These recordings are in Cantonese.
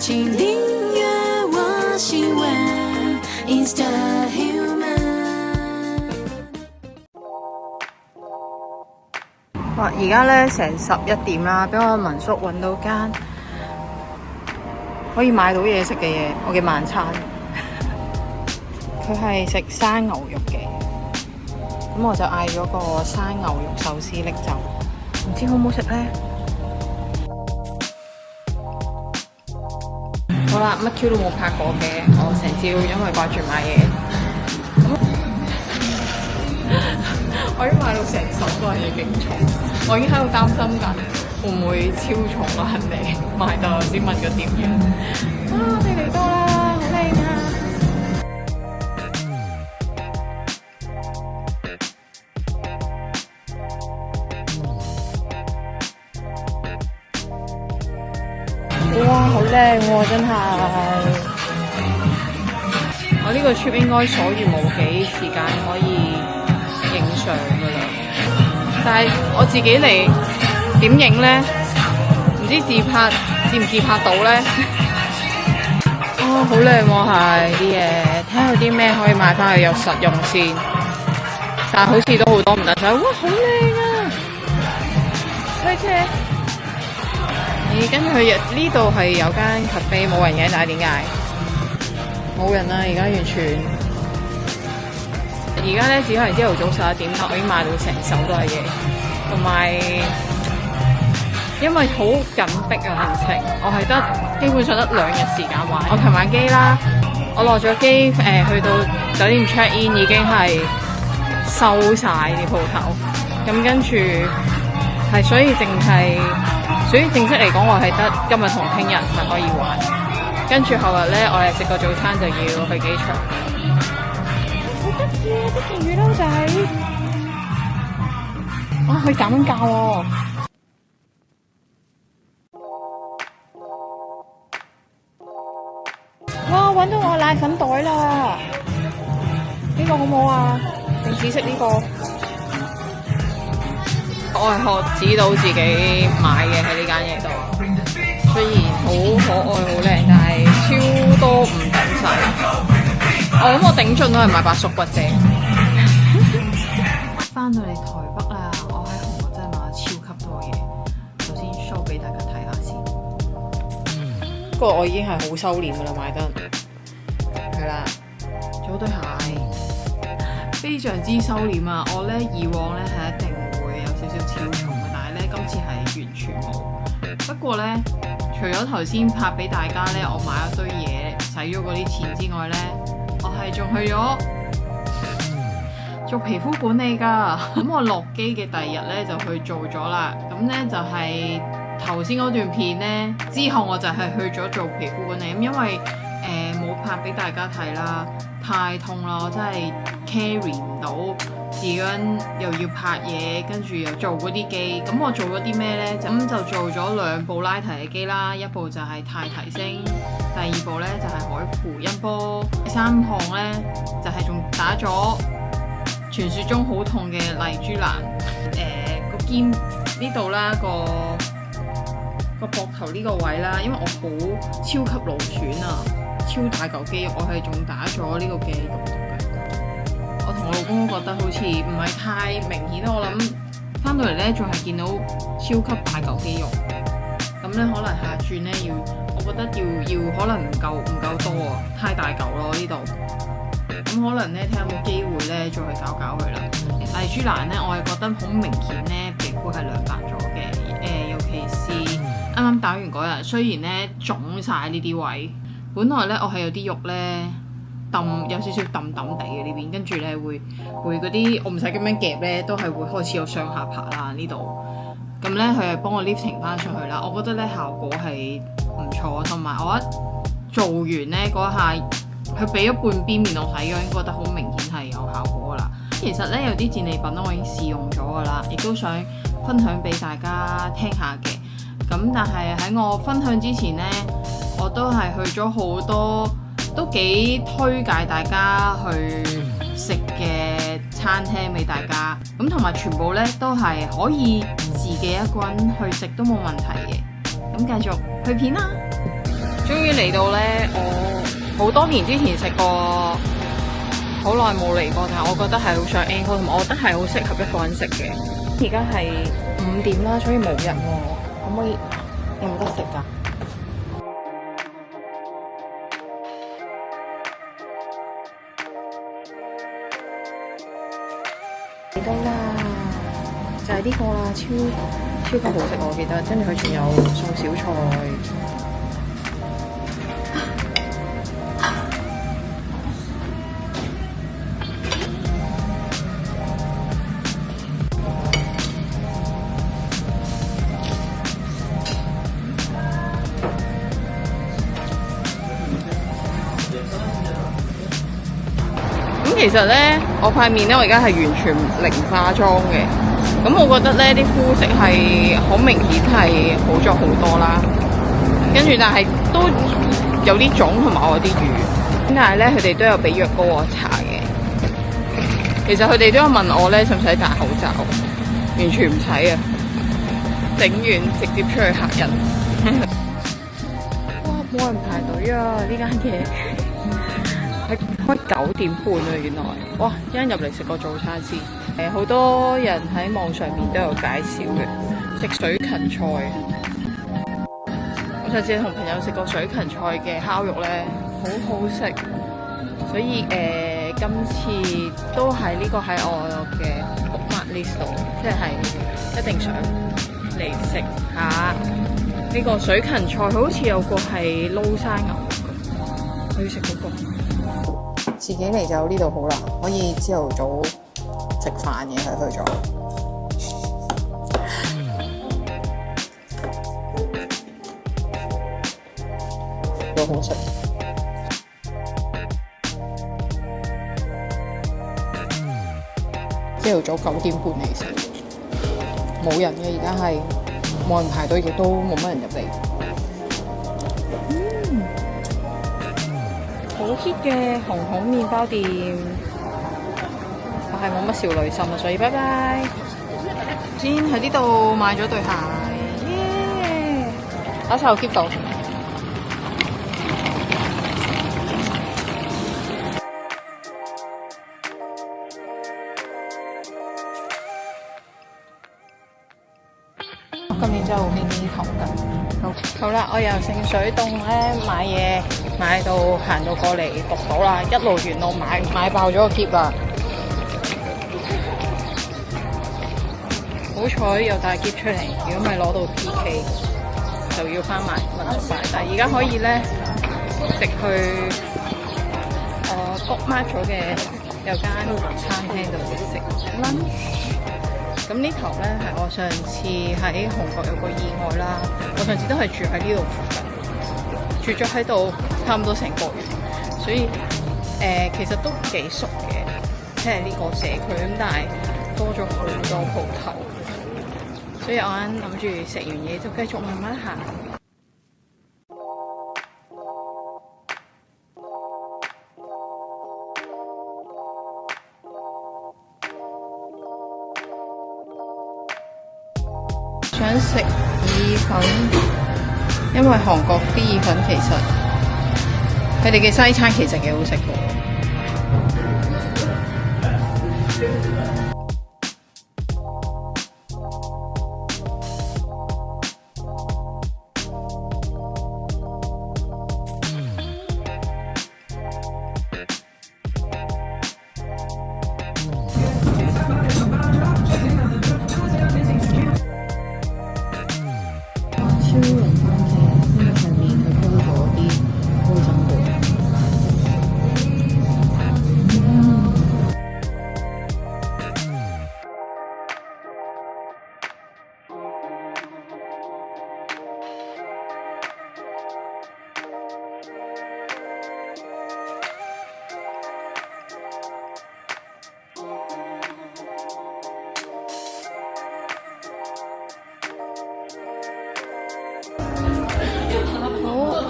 请订阅我新闻 Instahuman。哇！而家咧成11點啦，俾我民宿揾到間可以買到嘢食嘅嘢，我嘅晚餐。佢係食生牛肉嘅，咁我就嗌咗個生牛肉壽司拎走，唔知好唔好食咧？好啦，乜 Q 都冇拍過嘅，我成朝因為掛住買嘢，我已經買到成手都係嘢勁重，我已經喺度擔心緊會唔會超重個行李，買到先問個店員。啊，你嚟多啦，好靚啊！哇，好靚喎，真係！我呢個 trip 應該所餘無幾時間可以影相噶啦，但係我自己嚟點影咧？唔知自拍唔自拍到咧？哦，好靚喎，係啲嘢，睇下有啲咩可以買翻去又實用先。但係好似都好多唔得晒，哇，好靚啊！推車。跟住佢呢度係有間 cafe 冇人嘅，但係點解冇人啦？而家完全，而家咧只係朝頭早11點，我已經買到成手都係嘢，同埋因為好緊迫嘅行程，我係得基本上得2日時間玩。我琴晚機啦，我落咗機去到酒店 check in 已經係收晒啲鋪頭，咁跟住係所以正式嚟講，我係得今日同聽日係可以玩，跟住後日咧，我係食個早餐就要去機場。好得意啊！啲鯨魚撈仔，啊，佢減價喎！哇！揾到我奶粉袋啦！呢個好唔好啊？定只食呢個？我係學指導自己買嘅喺呢間嘢度，雖然好可愛好靚，但係超多唔等使。我諗我頂盡都係買白縮骨啫。翻到嚟台北啦，我喺韓國真係買咗超級多嘢。首先 show 俾大家睇下先。不過我已經係好收斂噶啦，買得係啦，仲有對鞋，非常之收斂啊！我咧以往咧係一定少少超重嘅，但係咧今次係完全冇。不過咧，除咗頭先拍俾大家咧，我買咗堆嘢，使咗嗰啲錢之外咧，我係仲去咗做皮膚管理㗎。咁我落機嘅第二日咧就去做咗啦。咁咧就係頭先嗰段片咧，之後我就係去咗做皮膚管理。咁因為冇拍俾大家睇啦，太痛啦，我真係 carry 唔到。自己又要拍嘢，跟住又做嗰啲機，咁我做咗啲咩呢？咁就做咗2部拉提嘅機啦，一部就係太提升，第二部呢就係海扶音波，第3項呢就係仲打咗傳說中好痛嘅麗珠蘭，個肩呢度啦，個膊頭呢個位啦，因為我好超級勞損啊，超大嚿肌肉，我係仲打咗呢個嘅肉毒嘅。我同我老公都覺得好似唔係太明顯啦，我諗翻到嚟咧仲係見到超級大嚿肌肉，咁咧可能下轉咧我覺得要可能唔夠多啊，太大嚿咯呢度，咁可能咧睇下有冇機會咧再去搞佢啦。麗珠蘭咧，我係覺得好明顯咧皮膚係亮白咗嘅，尤其是啱啱打完嗰日，雖然咧腫晒呢啲位，本來咧我係有啲肉咧。有少少揼揼地嘅呢邊，跟住咧會嗰啲我唔使咁樣夾咧，都係會開始有雙下巴啦呢度。咁咧佢係幫我 lifting 翻上去啦，我覺得咧效果係唔錯，同埋我一做完咧嗰下，佢俾咗半邊面我睇，我已經覺得好明顯係有效果噶啦。其實咧有啲戰利品我已經試用咗噶啦，亦都想分享俾大家聽下嘅。咁但係喺我分享之前咧，我都係去咗好多。都幾推介大家去食嘅餐廳俾大家，咁同埋全部咧都係可以自己一個人去食都冇問題嘅。咁繼續去片啦。終於嚟到咧，我好多年之前食過，好耐冇嚟過，但係我覺得係好想 encore，同埋我覺得係好適合一個人食嘅。而家係5點啦，所以冇人喎，可唔可以有冇得食㗎？嚟到啦，就係呢個啦，超級好食，我記得。跟住佢仲有送小菜。其實咧，我塊面咧，我而家係完全零化妝嘅。咁我覺得咧，啲膚色係好明顯係好咗好多啦。跟住，但係都有啲腫同埋我有啲瘀。但係咧，佢哋都有俾藥膏我搽嘅。其實佢哋都有問我咧，使唔使戴口罩？完全唔使啊！整完直接出去嚇人。哇！冇人排隊啊！呢間嘢。開9點半啊，原來哇！一陣入嚟食個早餐先。好多人喺網上面都有介紹嘅，食水芹菜。我上次同朋友食過水芹菜嘅烤肉咧，好好食。所以今次都係呢個喺我嘅 bookmark list 度，即係一定想嚟食下呢個水芹菜。好似有個係撈生牛肉嘅，我要食嗰個。自己嚟就呢度好啦，可以朝頭早食飯嘅係去咗，都好食。朝頭早9點半嚟食，冇人嘅，而家係冇人排隊，亦都冇乜人入嚟。好 hit 嘅紅紅麵包店，我係冇乜少女心啊，所以拜拜。先喺呢度買咗對鞋，耶！打手 keep 到。今年真係好興呢頭巾。好啦，我由聖水洞咧買嘢，買到行到過嚟讀到啦，一路沿路買爆咗個篋啦。好彩有帶篋出嚟，如果唔係攞到 PK 就要翻埋問晒。但係而家可以咧食去我 bookmark 咗嘅有間餐廳度食 lunch。咁呢頭咧係我上次喺韓國有個意外啦，我上次都係住喺呢度附近，住咗喺度差唔多成個月，所以其實都幾熟嘅，即係呢個社區咁，但係多咗好多鋪頭，所以我諗住食完嘢就繼續慢慢行。想食意粉，因為韓國啲意粉其實佢哋嘅西餐其實幾好食嘅。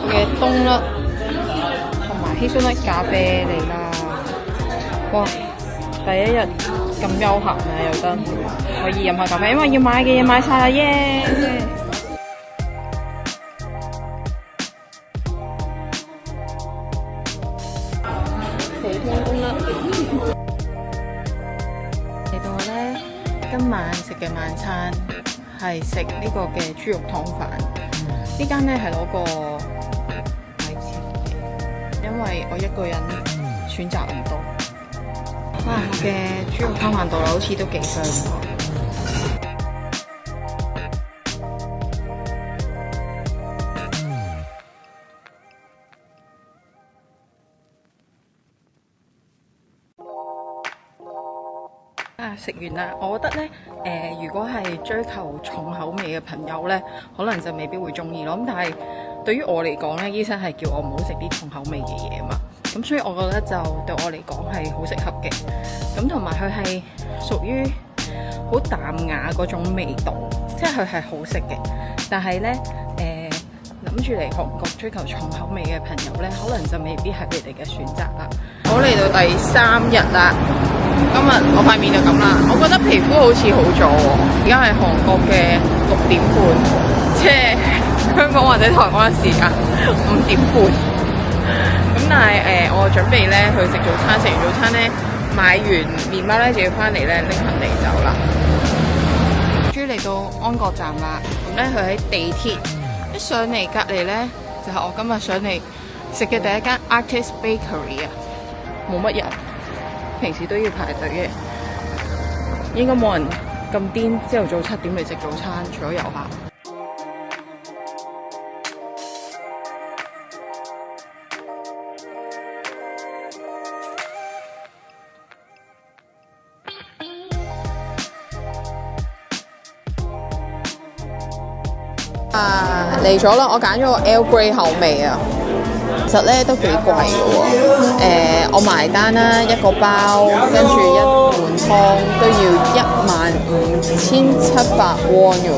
嘅冬甩同埋希松粒咖啡嚟啦！哇，第一日咁悠閒啊，又得可以飲下咖啡，因為要買嘅嘢買晒啦耶！普通功啦。嚟到咧，今晚食嘅晚餐係食呢個嘅豬肉湯飯。呢間咧係攞個米線嘅，因為我一個人選擇唔多。哇！我嘅豬肉湯飯到啦，好似都幾香喎。食完啦，我覺得咧，如果係追求重口味嘅朋友咧，可能就未必會中意咯。咁但係對於我嚟講咧，醫生係叫我唔好食啲重口味嘅嘢嘛。咁所以我覺得就對我嚟講係好適合嘅。咁同埋佢係屬於好淡雅嗰種味道，即係佢係好食嘅。但係咧，諗住嚟韓國追求重口味嘅朋友咧，可能就未必係你哋嘅選擇啦。我嚟到第3日啦。今日我塊面就咁啦，我覺得皮膚好似好咗喎。而家係韓國嘅6點半，即係香港或者台灣時間5點半。咁但係我準備咧去食早餐，食完早餐咧買完麵包咧就要翻嚟咧拎行李走啦。終於嚟到安國站啦，咁咧佢喺地鐵一上嚟隔離咧就係我今日上嚟食嘅第一間 Artist Bakery 啊，冇乜人。平時都要排隊嘅，應該冇人咁癲，朝頭早7點嚟食早餐，除咗遊客。嚟咗啦！我揀咗個 Earl Grey 口味啊。其實咧都幾貴嘅喎，我埋單啦，一個包跟住一碗湯都要15,700 won 嘅喎。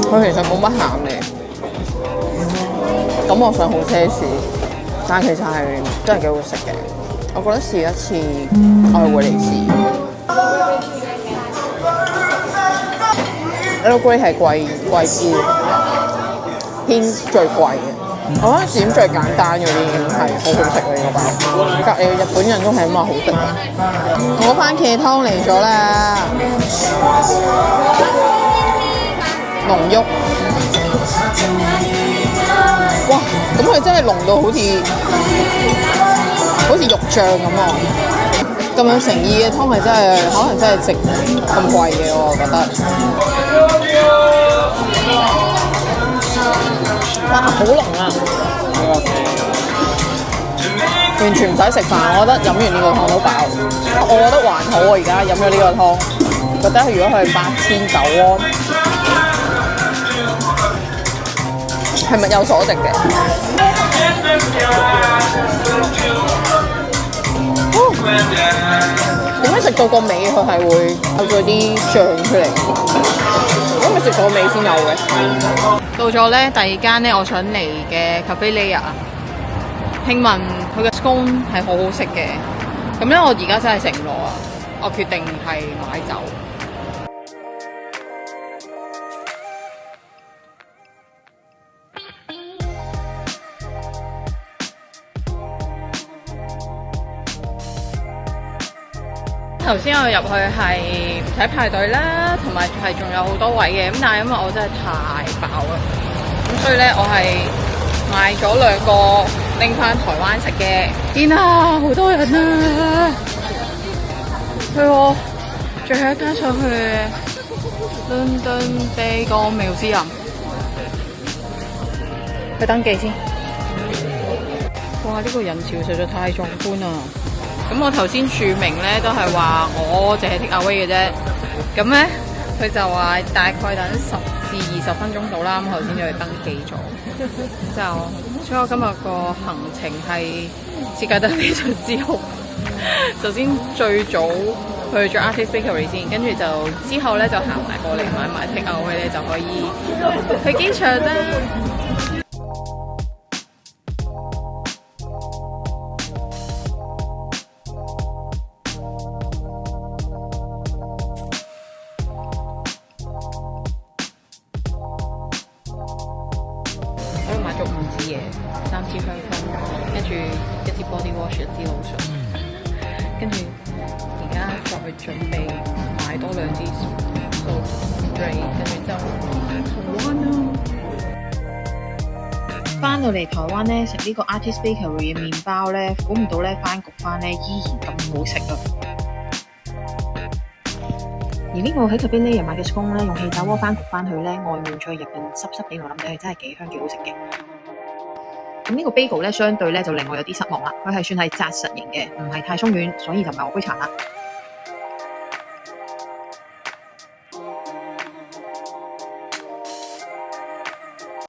佢其實冇乜餡嘅，感覺上好奢侈。但其實係真係幾好食嘅，我覺得試一次我係會嚟試。Earl Grey 係貴啲，偏最貴嘅。我覺得點最簡單嗰啲已經係好好食嘅呢個包。隔離日本人都係咁話好食嘅。我番茄湯嚟咗啦，濃郁。哇！咁佢真係濃到好似肉醬咁啊！咁有誠意嘅湯係真係可能真係值咁貴嘅，我覺得。哇！好濃啊！完全唔使食飯，我覺得飲完呢個湯都飽。我覺得還好，我而家飲咗呢個湯，覺得如果佢8,900 won。係物有所值嘅。點解食到個尾佢係會有咗啲醬出嚟？因為食到個尾先有嘅。到咗咧第二間咧，我想嚟嘅 Cafe Layer， 聽聞佢嘅 scone 係好好食嘅。咁咧我而家真係食唔落啊！我決定係買走。頭先我入去係唔使排隊啦，同埋係仲有好多位嘅，咁但係因為我真係太飽啦，咁所以咧我係買咗2個拎翻台灣食嘅。天啊，好多人啊！去我最後一間上去London Bagel Museum，去登記先。哇！呢個人潮實在太壯觀啦！咁我頭先註明咧都係話我淨係 take away 嘅啫，咁咧佢就話大概等10至20分鐘到啦，咁頭先就去登記咗，所以我今日個行程係設計得非常之好。首先最早去咗 Artist Bakery 先，跟住就之後咧就行埋過嚟買埋 take away 咧就可以去機場啦。支香薰，跟住一支 body wash， 一支 lotion， 跟住而家再去準備買多2支 spray， 跟住就台灣啦。翻到嚟台灣咧，食呢個 Artist Bakery 嘅麵包咧，估唔到咧翻焗翻咧依然咁好食啊！而呢個喺 Cabin Layer 買嘅 scone 咧，用氣炸鍋翻焗翻去咧，外面再入邊濕濕地，我諗睇係真係幾香幾好食嘅。咁呢個 bagel 咧，相對咧就令我有啲失望啦，佢係算係紮實型嘅，唔係太鬆軟，所以就唔係我杯茶啦。